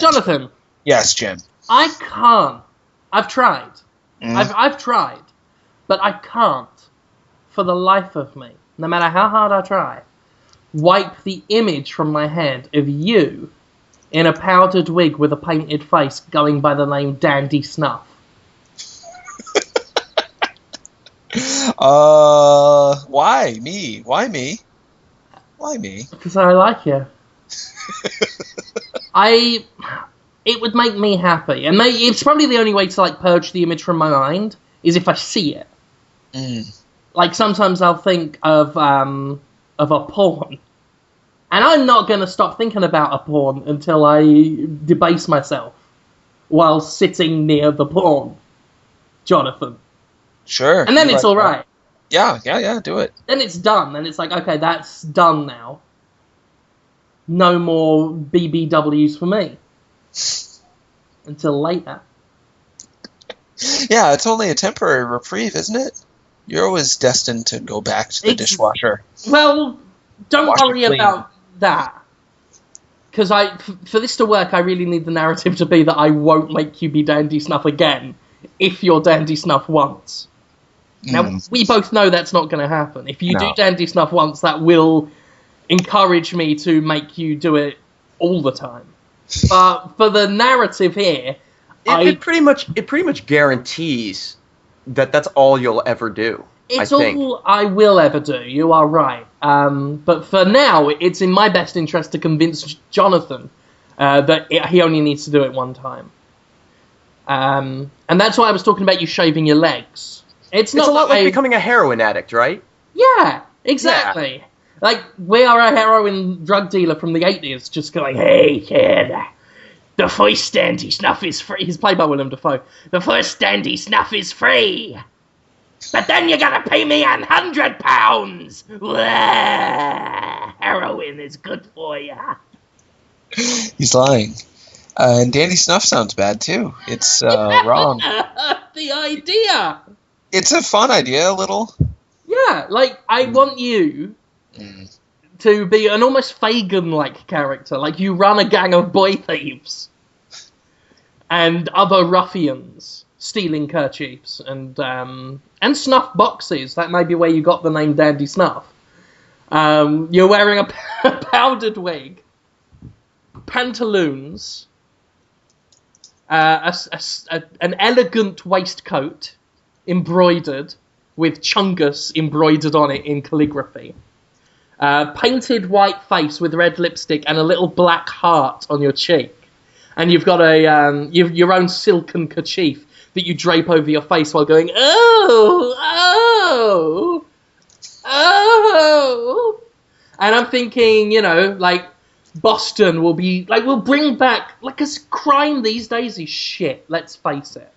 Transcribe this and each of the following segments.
Jonathan. Yes, Jim. I can't. I've tried. I've tried. But I can't, for the life of me, no matter how hard I try, wipe the image from my head of you in a powdered wig with a painted face going by the name Dandy Snuff. Why me? Why me? Why me? Because I like you. It would make me happy, and it's probably the only way to like purge the image from my mind is if I see it. Like sometimes I'll think of a porn, and I'm not going to stop thinking about a porn until I debase myself while sitting near the porn, Jonathan. Sure. And then it's all right. Yeah, do it. Then it's done. Then it's like, okay, that's done now. No more BBWs for me. Until later. Yeah, it's only a temporary reprieve, isn't it? You're always destined to go back to the dishwasher. Well, don't worry clean. about that. Because for this to work, I really need the narrative to be that I won't make you be Dandy Snuff again if you're Dandy Snuff once. Now, we both know that's not going to happen. If you do Dandy Snuff once, that will encourage me to make you do it all the time. But for the narrative here... It pretty much guarantees that that's all you'll ever do. It's all I will ever do, you are right. But for now, it's in my best interest to convince Jonathan that he only needs to do it one time. And that's why I was talking about you shaving your legs. It's a lot like becoming a heroin addict, right? Yeah, exactly. Yeah. Like, we are a heroin drug dealer from the 80s just going, hey, kid, the first Dandy Snuff is free. He's played by Willem Dafoe. The first Dandy Snuff is free. But then you gotta pay me £100. Heroin is good for you. He's lying. And Dandy Snuff sounds bad, too. It's wrong. The idea. It's a fun idea, a little. Yeah, like, I want you to be an almost Fagin-like character. Like, you run a gang of boy thieves and other ruffians stealing kerchiefs and snuff boxes. That may be where you got the name Dandy Snuff. You're wearing a powdered wig, pantaloons, an elegant waistcoat embroidered with Chungus embroidered on it in calligraphy. Painted white face with red lipstick and a little black heart on your cheek. And you've got your own silken kerchief that you drape over your face while going, oh. And I'm thinking, like, Boston will be, like, we'll bring back, like, 'cause crime these days is shit, let's face it.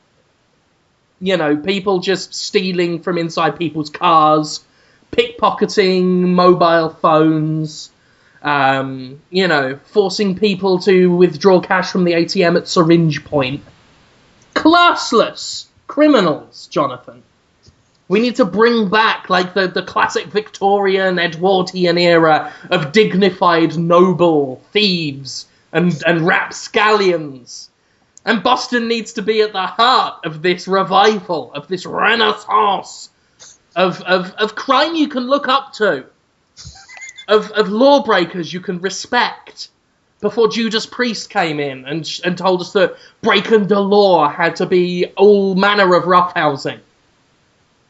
People just stealing from inside people's cars, pickpocketing mobile phones, forcing people to withdraw cash from the ATM at syringe point. Classless criminals, Jonathan. We need to bring back, like, the classic Victorian, Edwardian era of dignified, noble thieves and rapscallions. And Boston needs to be at the heart of this revival, of this renaissance of crime you can look up to, of lawbreakers you can respect. Before Judas Priest came in and told us that breaking the law had to be all manner of roughhousing.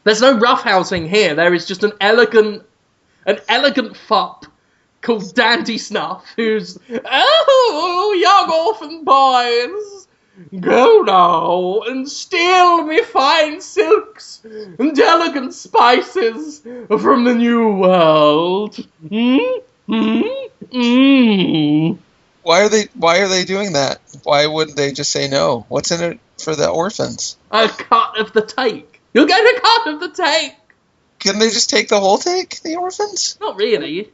There's no roughhousing here. There is just an elegant fop called Dandy Snuff who's, young orphan boys, go now and steal me fine silks and elegant spices from the new world. Why are they doing that? Why wouldn't they just say no? What's in it for the orphans? A cut of the take. You'll get a cut of the take. Can they just take the whole take, the orphans? Not really,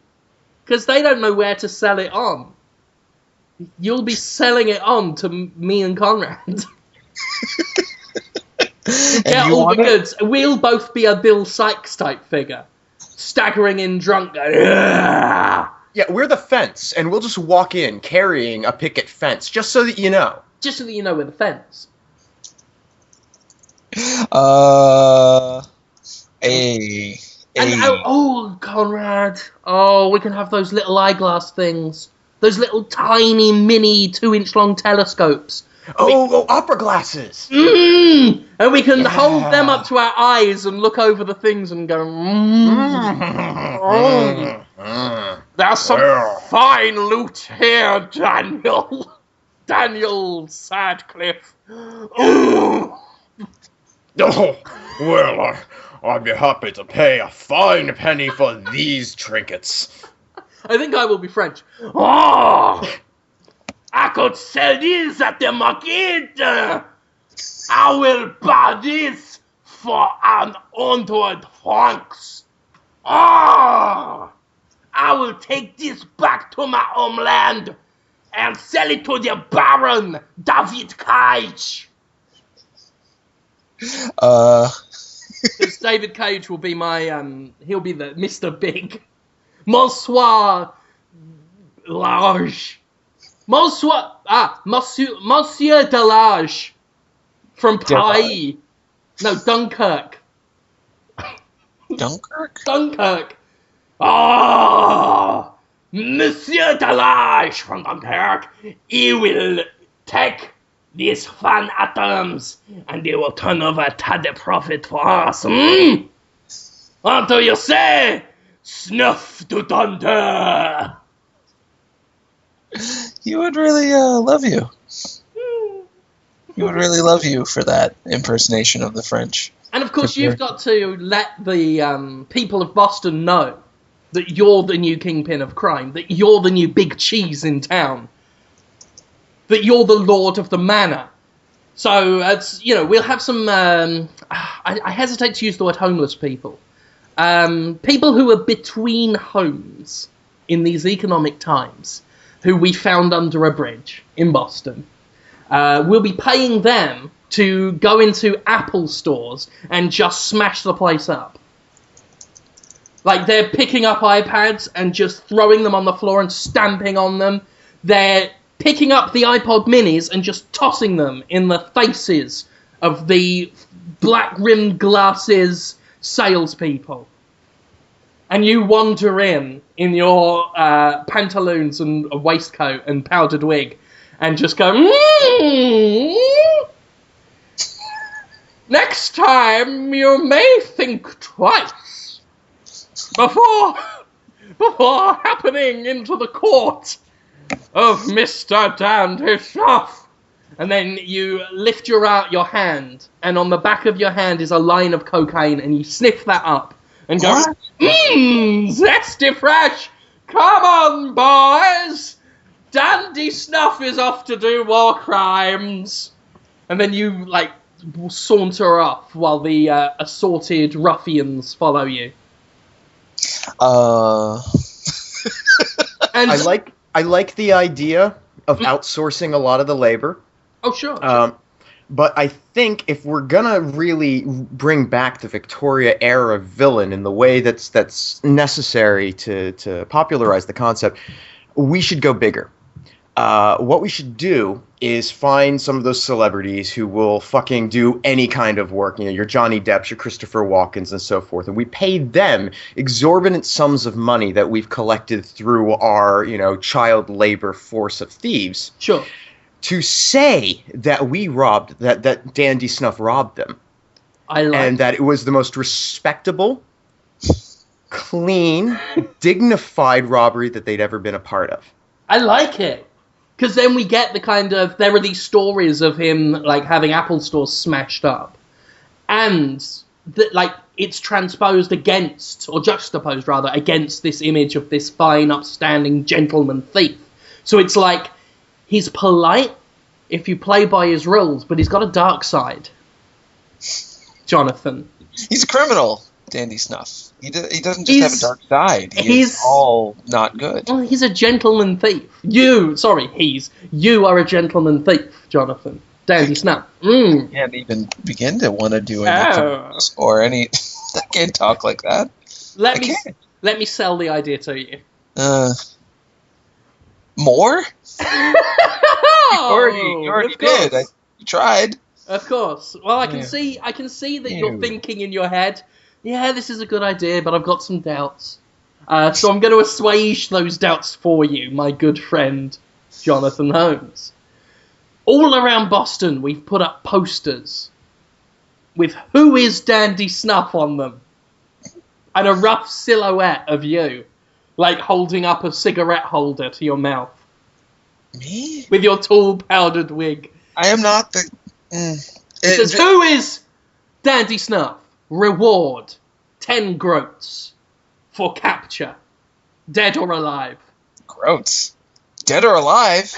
because they don't know where to sell it on. You'll be selling it on to me and Conrad. Get all the goods. We'll both be a Bill Sykes type figure, staggering in drunk, going, Yeah, we're the fence, and we'll just walk in carrying a picket fence, just so that you know. Just so that you know we're the fence. Conrad. Oh, we can have those little eyeglass things. Those little tiny mini 2-inch long telescopes. Opera glasses! And we can hold them up to our eyes and look over the things and go, There's some fine loot here, Daniel. Daniel Sadcliffe. Oh, well, I'd be happy to pay a fine penny for these trinkets. I think I will be French. Oh, I could sell this at the market. I will buy this for 100 francs. Oh, I will take this back to my homeland and sell it to the Baron David Cage. Because David Cage will be my, he'll be the Mr. Big. Monsieur Large. Monsieur Delage. From Paris. No, Dunkirk. Dunkirk. Oh! Monsieur Delage from Dunkirk. He will take these fan atoms, and they will turn over a tad of profit for us. What do you say? Snuff to thunder. He would really love you. He would really love you for that impersonation of the French. And of course, you've got to let the people of Boston know that you're the new kingpin of crime, that you're the new big cheese in town, that you're the lord of the manor. So, we'll have some, I hesitate to use the word homeless people. People who are between homes in these economic times, who we found under a bridge in Boston. We'll be paying them to go into Apple stores and just smash the place up. Like, they're picking up iPads and just throwing them on the floor and stamping on them. They're picking up the iPod minis and just tossing them in the faces of the black-rimmed glasses salespeople. And you wander in your pantaloons and a waistcoat and powdered wig and just go, Next time you may think twice before happening into the court of Mr. Dandy Snuff. And then you lift your hand, and on the back of your hand is a line of cocaine, and you sniff that up and go, zesty fresh. Come on, boys. Dandy Snuff is off to do war crimes. And then you, saunter off while the assorted ruffians follow you. And I like the idea of outsourcing a lot of the labor. Oh, sure. But I think if we're gonna really bring back the Victoria era villain in the way that's necessary to popularize the concept, we should go bigger. What we should do is find some of those celebrities who will fucking do any kind of work. You know, your Johnny Depps, your Christopher Walkens, and so forth. And we pay them exorbitant sums of money that we've collected through our, child labor force of thieves. Sure. To say that we robbed, that Dandy Snuff robbed them. And that it was the most respectable, clean, dignified robbery that they'd ever been a part of. I like it. Because then we get the kind of, there are these stories of him, having Apple stores smashed up. And, it's transposed against, or juxtaposed, rather, against this image of this fine, upstanding gentleman thief. So it's he's polite if you play by his rules, but he's got a dark side. Jonathan. He's a criminal, Dandy Snuff. He doesn't just have a dark side. He's all not good. Well, he's a gentleman thief. You are a gentleman thief, Jonathan. Dandy Snuff. I can't even begin to want to do anything or any... I can't talk like that. Let me sell the idea to you. More? Oh, You already of course. did. You tried. Of course. Well, I can Yeah. see that you're Ew. thinking in your head, yeah, this is a good idea, but I've got some doubts. So I'm going to assuage those doubts for you, my good friend, Jonathan Holmes. All around Boston, we've put up posters with "Who is Dandy Snuff" on them, and a rough silhouette of you, like holding up a cigarette holder to your mouth Me? with your tall powdered wig. I am not the... It says, "Who is Dandy Snuff? Reward 10 groats for capture, dead or alive." Groats. Dead or alive?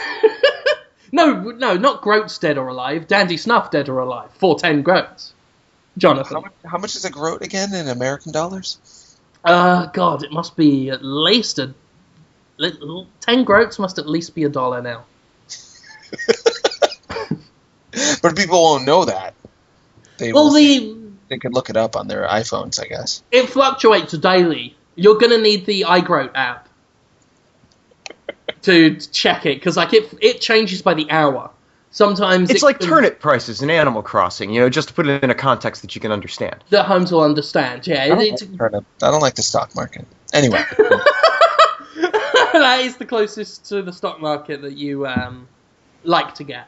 No, not groats dead or alive. Dandy Snuff dead or alive for 10 groats. Jonathan. How much is a groat again in American dollars? God, it must be at least 10 groats must at least be $1 now. But people won't know that. They could look it up on their iPhones, I guess. It fluctuates daily. You're gonna need the iGroat app to check it, because like it changes by the hour. Sometimes It's like turnip prices in Animal Crossing, just to put it in a context that you can understand. The Holmes will understand. Yeah, I don't like the stock market. Anyway. that is the closest to the stock market that you like to get.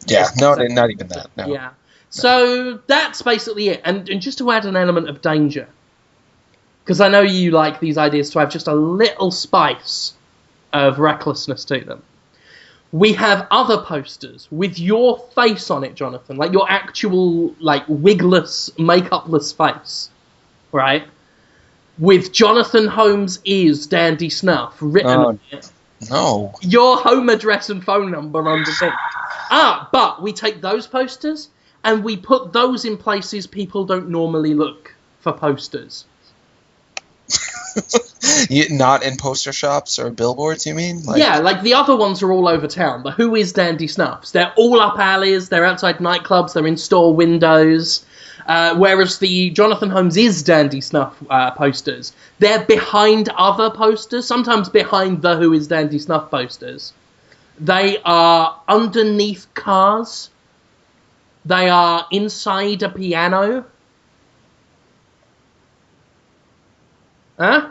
Yeah, no, not even that. No. Yeah. So that's basically it. And just to add an element of danger, because I know you like these ideas to have just a little spice of recklessness to them. We have other posters with your face on it, Jonathan, like your actual, like, wigless, makeupless face, right? With Jonathan Holmes is Dandy Snuff written on it. No. Your home address and phone number underneath. But we take those posters and we put those in places people don't normally look for posters. Not in poster shops or billboards, you mean? Yeah, like the other ones are all over town. The Who is Dandy Snuffs? They're all up alleys, they're outside nightclubs, they're in store windows. Whereas the Jonathan Holmes is Dandy Snuff posters, they're behind other posters, sometimes behind the Who is Dandy Snuff posters. They are underneath cars. They are inside a piano. Huh?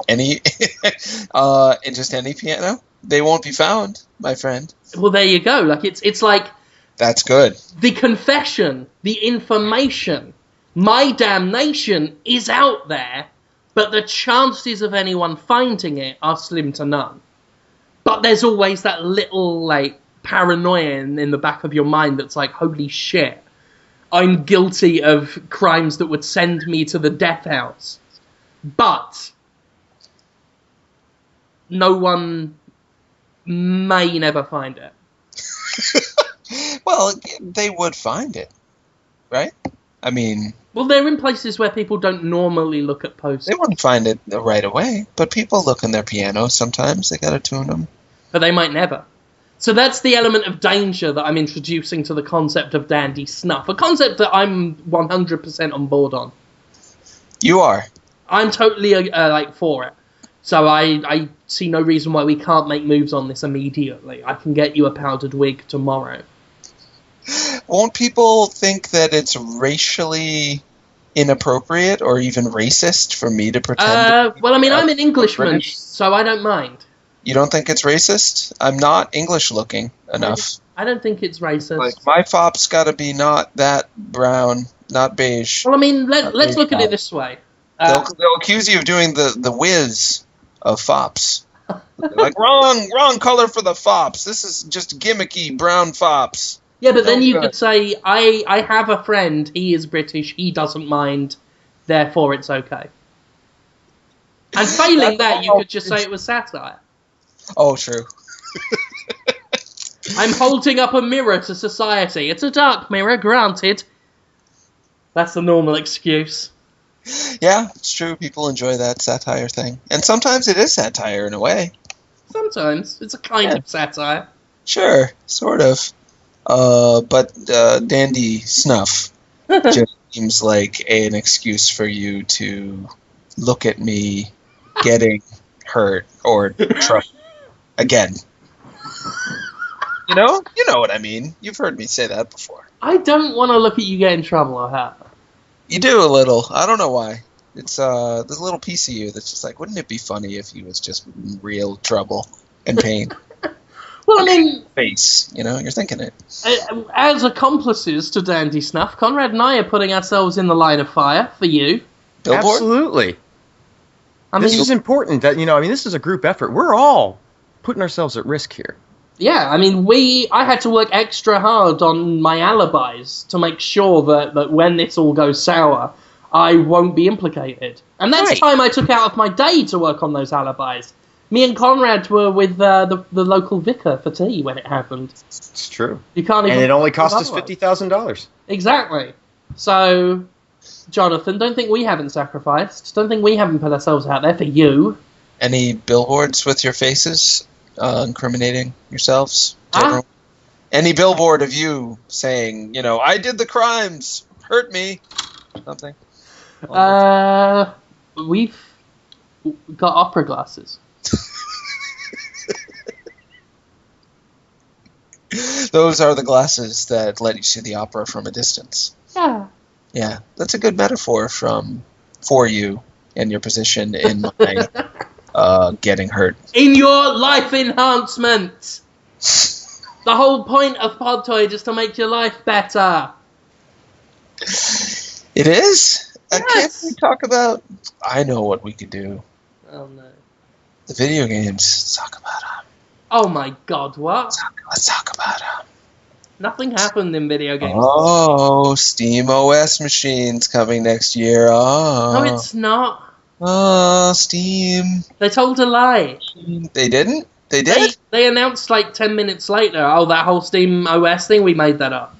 Just any piano? They won't be found, my friend. Well, there you go. Like it's like that's good. The confession, the information, my damnation is out there, but the chances of anyone finding it are slim to none. But there's always that little, like, paranoia in the back of your mind that's like, holy shit, I'm guilty of crimes that would send me to the death house. But no one may never find it. Well, they would find it, right? I mean... Well, they're in places where people don't normally look at posters. They wouldn't find it right away, but people look in their pianos sometimes. They gotta tune them. But they might never. So that's the element of danger that I'm introducing to the concept of Dandy Snuff. A concept that I'm 100% on board on. You are. I'm totally for it. So I see no reason why we can't make moves on this immediately. I can get you a powdered wig tomorrow. Won't people think that it's racially inappropriate or even racist for me to pretend? Well, I mean, I'm an Englishman, so I don't mind. You don't think it's racist? I'm not English-looking enough. I don't think it's racist. Like, my fop's got to be not that brown, not beige. Well, I mean, let's look at it this way. They'll accuse you of doing the whiz of fops. Like, wrong color for the fops. This is just gimmicky brown fops. Yeah, but then you could say, I have a friend, he is British, he doesn't mind, therefore it's okay. And failing that, you could just say it was satire. Oh, true. I'm holding up a mirror to society. It's a dark mirror, granted. That's the normal excuse. Yeah, it's true. People enjoy that satire thing. And sometimes it is satire in a way. Sometimes. It's a kind of satire. Sure, sort of. But Dandy Snuff just seems like an excuse for you to look at me getting hurt or trouble again. You know what I mean. You've heard me say that before. I don't want to look at you get in trouble, O'Hara. You do a little. I don't know why. It's there's a little piece of you that's just like, wouldn't it be funny if he was just in real trouble and pain? Well, I mean, Face, you're thinking it. as accomplices to Dandy Snuff, Conrad and I are putting ourselves in the line of fire for you. Billboard? Absolutely. I mean, This is important. That this is a group effort. We're all putting ourselves at risk here. yeah, I mean, I had to work extra hard on my alibis to make sure that when this all goes sour, I won't be implicated. And that's Right. time I took out of my day to work on those alibis. Me and Conrad were with the local vicar for tea when it happened. It's true. You can't even. And it only cost us otherwise. $50,000. Exactly. So, Jonathan, don't think we haven't sacrificed. Don't think we haven't put ourselves out there for you. Any billboards with your faces incriminating yourselves? To everyone? Any billboard of you saying, I did the crimes, hurt me, something? We've got opera glasses. Those are the glasses that let you see the opera from a distance. Yeah. Yeah, that's a good metaphor for you and your position in my getting hurt. In your life enhancement! The whole point of Podtoid is to make your life better. It is? Yes. Can't we talk about... I know what we could do. Oh, no. The video games. Let's talk about them. Oh, my God, what? Let's talk about them. Nothing happened in video games. Oh, Steam OS machines coming next year. Oh. No, it's not. Oh, Steam. They told a lie. They didn't? They did? They announced like 10 minutes later, that whole Steam OS thing, we made that up.